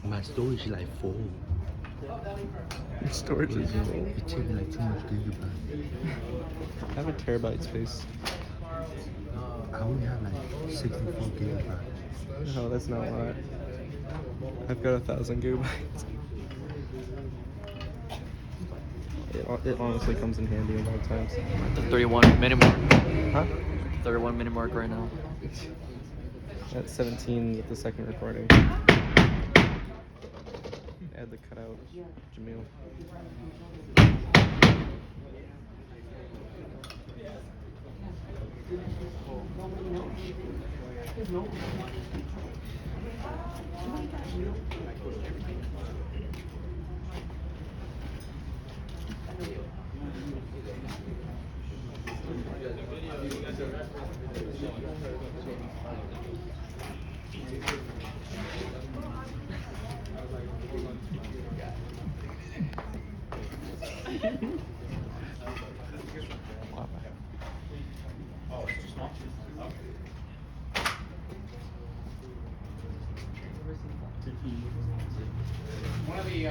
My storage is like full. Storage is full. It's taking like too much gigabyte. I have a terabyte space. I only have like 64 gigabytes. No, that's not a lot. I've got 1,000 gigabytes. It honestly comes in handy a lot of times. The 31 minute mark. Huh? 31 minute mark right now. At 17 with the second recording. Add the cutout, Jamil. One of the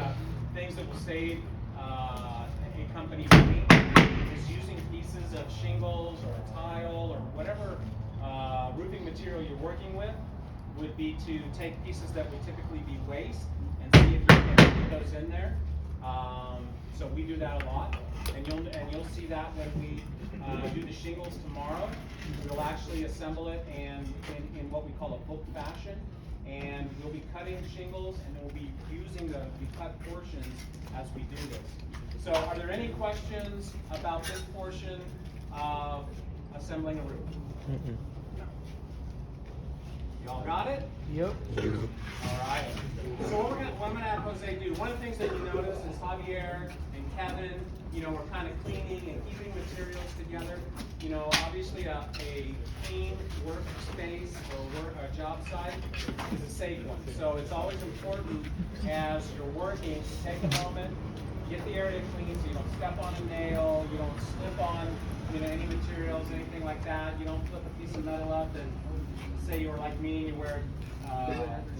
things that will save a company money is using pieces of shingles or a tile or whatever roofing material you're working with would be to take pieces that would typically be waste and see if you can put those in there. So we do that a lot, and you'll see that when we do the shingles tomorrow. We'll actually assemble it and in what we call a book fashion. And we'll be cutting shingles, and then we'll be using the cut portions as we do this. So are there any questions about this portion of assembling a roof? Mm-mm. Y'all got it? Yep. All right. So what I'm gonna have Jose do, one of the things that you notice is Javier and Kevin, we're kind of cleaning and keeping materials together. Obviously a clean workspace or a job site is a safe one. So it's always important as you're working to take a moment, get the area clean so you don't step on a nail, you don't slip on any materials, anything like that. You don't flip a piece of metal up and say you were like me and you wear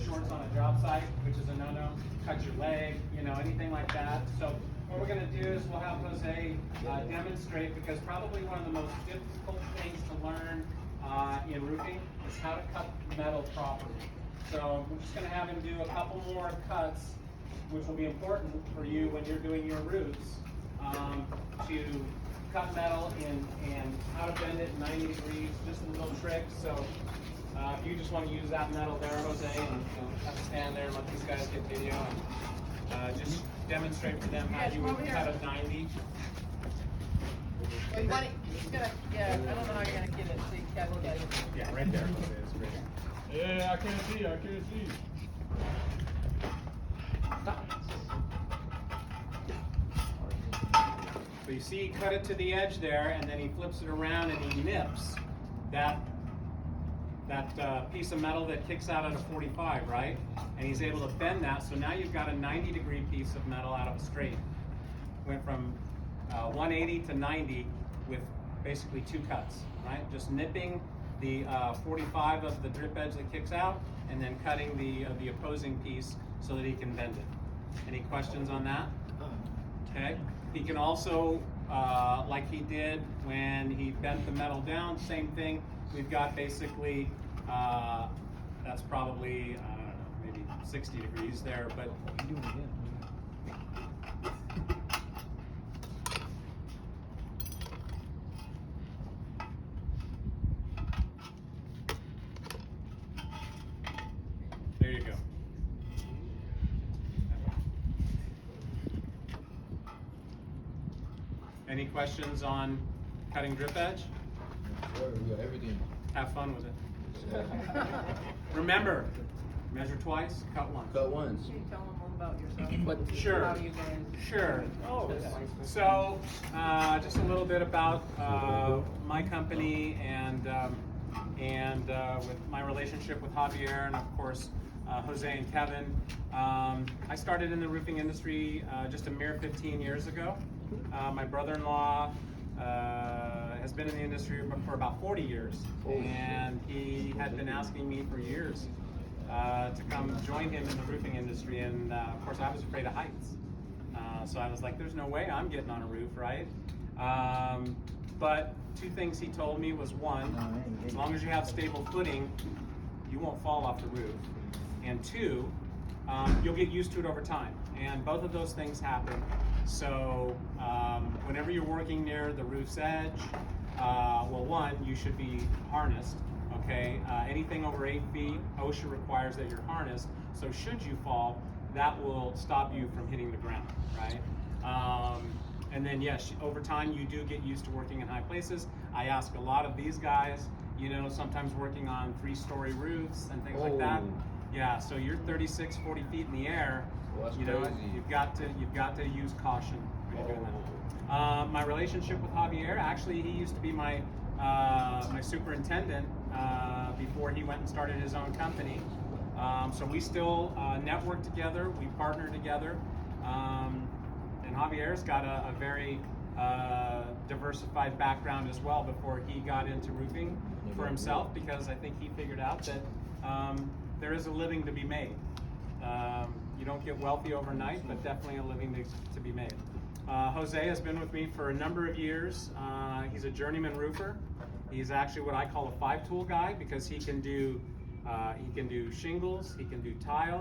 shorts on a job site, which is a no-no. Cut your leg, anything like that. So what we're going to do is we'll have Jose demonstrate, because probably one of the most difficult things to learn in roofing is how to cut metal properly. So we're just going to have him do a couple more cuts, which will be important for you when you're doing your roofs, to cut metal and how to bend it 90 degrees, just a little trick. So if you just want to use that metal there, Jose, and have to stand there and let these guys get video, and just demonstrate for them how you would cut a 90. Wait, buddy, I don't know how you're gonna get it so you can't get it. Yeah, right there, Jose, it's great. Yeah, I can't see. So you see he cut it to the edge there, and then he flips it around and he nips that piece of metal that kicks out at a 45, right? And he's able to bend that, so now you've got a 90-degree piece of metal out of a straight. Went from 180 to 90 with basically two cuts, right? Just nipping the 45 of the drip edge that kicks out, and then cutting the opposing piece so that he can bend it. Any questions on that? Okay. He can also, like he did when he bent the metal down, same thing. We've got basically, that's probably, maybe 60 degrees there, but there you go. Any questions on cutting drip edge? Sure, we got everything. Have fun with it. Remember, measure twice, cut once. Cut once. Can you tell them more about yourself? But sure, How you guys? sure. So, just a little bit about my company and with my relationship with Javier and of course Jose and Kevin. I started in the roofing industry just a mere 15 years ago. My brother-in-law has been in the industry for about 40 years, and he had been asking me for years to come join him in the roofing industry, and of course I was afraid of heights. So I was like, there's no way I'm getting on a roof, right? But two things he told me was, one, as long as you have stable footing, you won't fall off the roof. And two, you'll get used to it over time. And both of those things happen. So whenever you're working near the roof's edge, well, one, you should be harnessed, okay? Anything over 8 feet, OSHA requires that you're harnessed. So should you fall, that will stop you from hitting the ground, right? And then yes, over time you do get used to working in high places. I ask a lot of these guys, you know, sometimes working on 3-story roofs and things like that. Yeah, so you're 36, 40 feet in the air. Well, that's you know, crazy. you've got to use caution when you're doing that. My relationship with Javier, actually, he used to be my my superintendent before he went and started his own company. So we still network together, we partner together, and Javier's got a very diversified background as well before he got into roofing for himself, because I think he figured out that there is a living to be made. You don't get wealthy overnight, but definitely a living to be made. Jose has been with me for a number of years. He's a journeyman roofer. He's actually what I call a 5-tool guy, because he can do shingles, he can do tile,